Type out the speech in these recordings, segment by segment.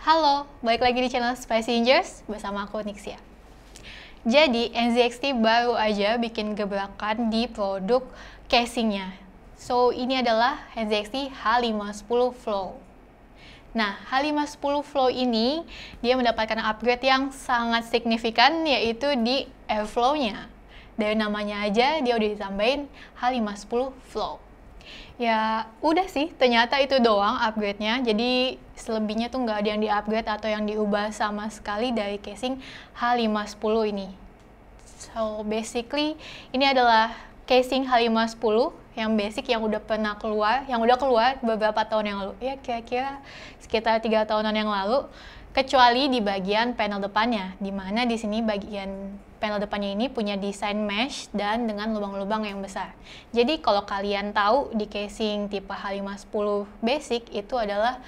Halo, balik lagi di channel Spicy Angels bersama aku Nixia. Jadi NZXT baru aja bikin gebrakan di produk casingnya. So ini adalah NZXT H510 Flow. Nah, H510 Flow ini dia mendapatkan upgrade yang sangat signifikan, yaitu di airflow-nya. Dari namanya aja dia udah ditambahin H510 Flow. Ya udah sih, ternyata itu doang upgrade-nya. Jadi selebihnya tuh nggak ada yang di-upgrade atau yang diubah sama sekali dari casing H510 ini. So basically ini adalah casing H510 yang basic yang udah pernah keluar, yang udah keluar beberapa tahun yang lalu. Ya kira-kira sekitar 3 tahunan yang lalu. Kecuali di bagian panel depannya, dimana di sini bagian panel depannya ini punya desain mesh dan dengan lubang-lubang yang besar. Jadi kalau kalian tahu di casing tipe H510 basic itu adalah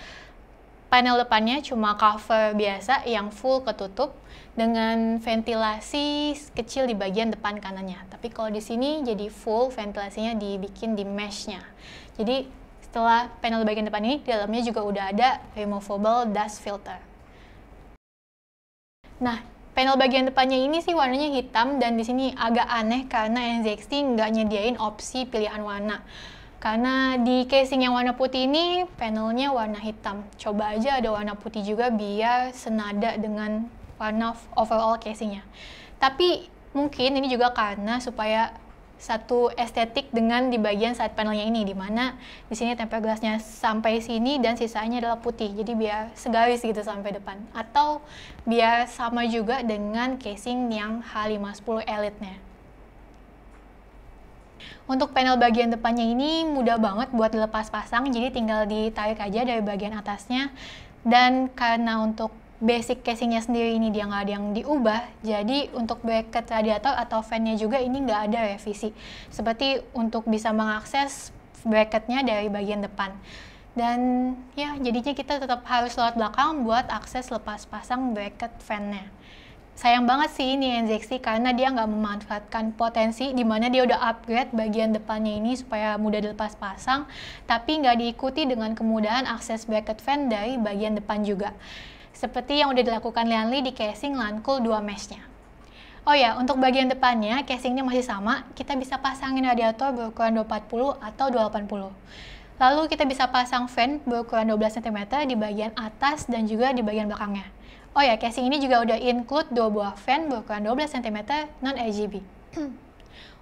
panel depannya cuma cover biasa yang full ketutup dengan ventilasi kecil di bagian depan kanannya. Tapi kalau di sini jadi full ventilasinya dibikin di meshnya. Jadi setelah panel bagian depan ini, di dalamnya juga udah ada removable dust filter. Nah, panel bagian depannya ini sih warnanya hitam dan di sini agak aneh karena NZXT nggak nyediain opsi pilihan warna. Karena di casing yang warna putih ini panelnya warna hitam. Coba aja ada warna putih juga biar senada dengan warna overall casingnya. Tapi mungkin ini juga karena supaya satu estetik dengan di bagian side panelnya ini, dimana di sini tempered glassnya sampai sini dan sisanya adalah putih, jadi biar segaris gitu sampai depan, atau biar sama juga dengan casing yang H510 Elite-nya. Untuk panel bagian depannya ini mudah banget buat dilepas pasang, jadi tinggal ditarik aja dari bagian atasnya. Dan karena untuk basic casingnya sendiri ini dia nggak ada yang diubah, jadi untuk bracket radiator atau fan-nya juga ini nggak ada revisi. Seperti untuk bisa mengakses bracketnya dari bagian depan. Dan ya jadinya kita tetap harus lewat belakang buat akses lepas pasang bracket fan-nya. Sayang banget sih ini NZXT karena dia nggak memanfaatkan potensi di mana dia udah upgrade bagian depannya ini supaya mudah dilepas pasang, tapi nggak diikuti dengan kemudahan akses bracket fan dari bagian depan juga. Seperti yang udah dilakukan Lianli di casing Lancool 2 mesh-nya. Oh ya, untuk bagian depannya casingnya masih sama, kita bisa pasangin radiator berukuran 240 atau 280. Lalu kita bisa pasang fan berukuran 12 cm di bagian atas dan juga di bagian belakangnya. Oh ya, casing ini juga udah include 2 buah fan berukuran 12 cm non-RGB.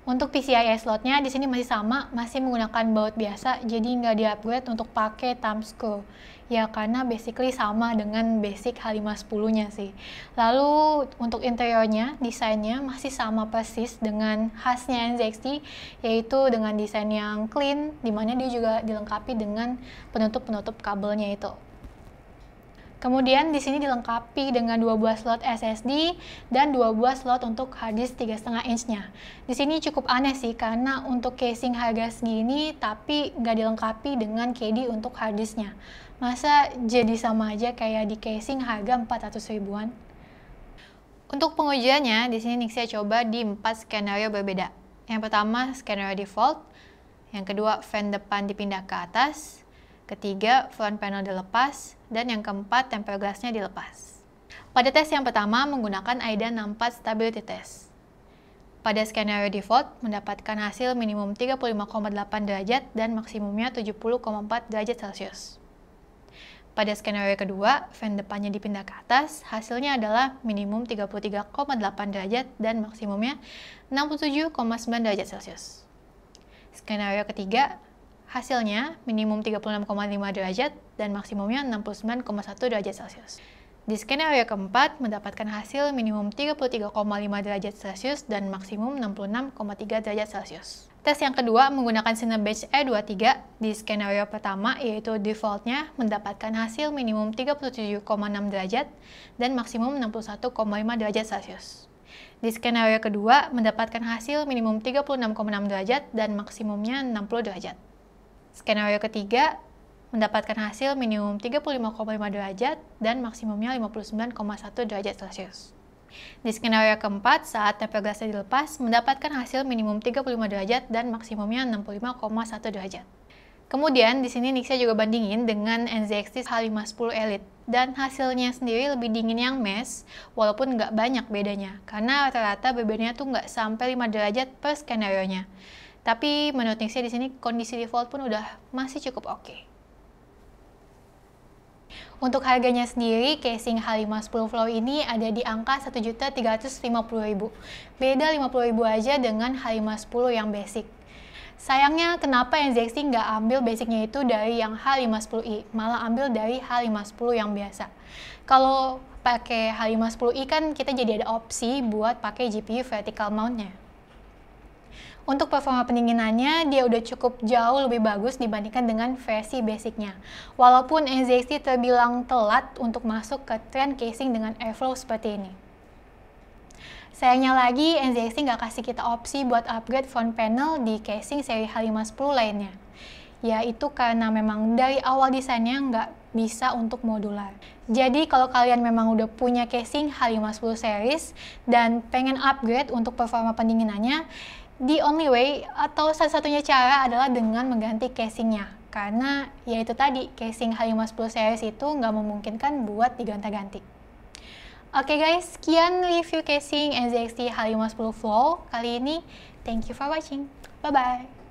Untuk PCIe slotnya di sini masih sama, masih menggunakan baut biasa, jadi nggak di-upgrade untuk pakai thumb screw. Ya karena basically sama dengan basic H510-nya sih. Lalu untuk interiornya, desainnya masih sama persis dengan khasnya NZXT, yaitu dengan desain yang clean, dimana dia juga dilengkapi dengan penutup-penutup kabelnya itu. Kemudian di sini dilengkapi dengan 2 buah slot SSD dan 2 buah slot untuk hard disk 3,5 inch-nya. Di sini cukup aneh sih karena untuk casing harga segini tapi nggak dilengkapi dengan KD untuk hard disk-nya. Masa jadi sama aja kayak di casing harga 400 ribuan? Untuk pengujiannya, di sini Nixia coba di 4 skenario berbeda. Yang pertama skenario default, yang kedua fan depan dipindah ke atas, ketiga front panel dilepas, dan yang keempat tempered glass-nya dilepas. Pada tes yang pertama menggunakan AIDA 64 Stability Test. Pada skenario default mendapatkan hasil minimum 35,8 derajat dan maksimumnya 70,4 derajat Celcius. Pada skenario kedua, fan depannya dipindah ke atas, hasilnya adalah minimum 33,8 derajat dan maksimumnya 67,9 derajat Celcius. Skenario ketiga, hasilnya minimum 36,5 derajat dan maksimumnya 69,1 derajat Celcius. Di skenario keempat, mendapatkan hasil minimum 33,5 derajat Celcius dan maksimum 66,3 derajat Celcius. Tes yang kedua menggunakan Cinebench E23 di skenario pertama, yaitu defaultnya mendapatkan hasil minimum 37,6 derajat dan maksimum 61,5 derajat Celcius. Di skenario kedua mendapatkan hasil minimum 36,6 derajat dan maksimumnya 60 derajat. Skenario ketiga mendapatkan hasil minimum 35,5 derajat dan maksimumnya 59,1 derajat Celcius. Di skenario keempat, saat tempered glass-nya dilepas, mendapatkan hasil minimum 35 derajat dan maksimumnya 65,1 derajat. Kemudian di sini Nixia juga bandingin dengan NZXT H510 Elite. Dan hasilnya sendiri lebih dingin yang mesh, walaupun nggak banyak bedanya. Karena rata-rata bebannya tuh nggak sampai 5 derajat per skenario-nya. Tapi menurut Nixia di sini kondisi default pun udah masih cukup oke. Untuk harganya sendiri, casing H510 Flow ini ada di angka 1.350.000. Beda 50.000 aja dengan H510 yang basic. Sayangnya kenapa NZXT nggak ambil basicnya itu dari yang H510i, malah ambil dari H510 yang biasa. Kalau pakai H510i kan kita jadi ada opsi buat pakai GPU vertical mount-nya. Untuk performa pendinginannya, dia udah cukup jauh lebih bagus dibandingkan dengan versi basicnya. Walaupun NZXT terbilang telat untuk masuk ke tren casing dengan airflow seperti ini. Sayangnya lagi, NZXT nggak kasih kita opsi buat upgrade front panel di casing seri H510 lainnya. Yaitu karena memang dari awal desainnya nggak bisa untuk modular. Jadi kalau kalian memang udah punya casing H510 series dan pengen upgrade untuk performa pendinginannya, the only way atau satu-satunya cara adalah dengan mengganti casingnya. Karena ya itu tadi, casing H510 series itu nggak memungkinkan buat diganti-ganti. Oke guys, sekian review casing NZXT H510 Flow kali ini. Thank you for watching. Bye-bye.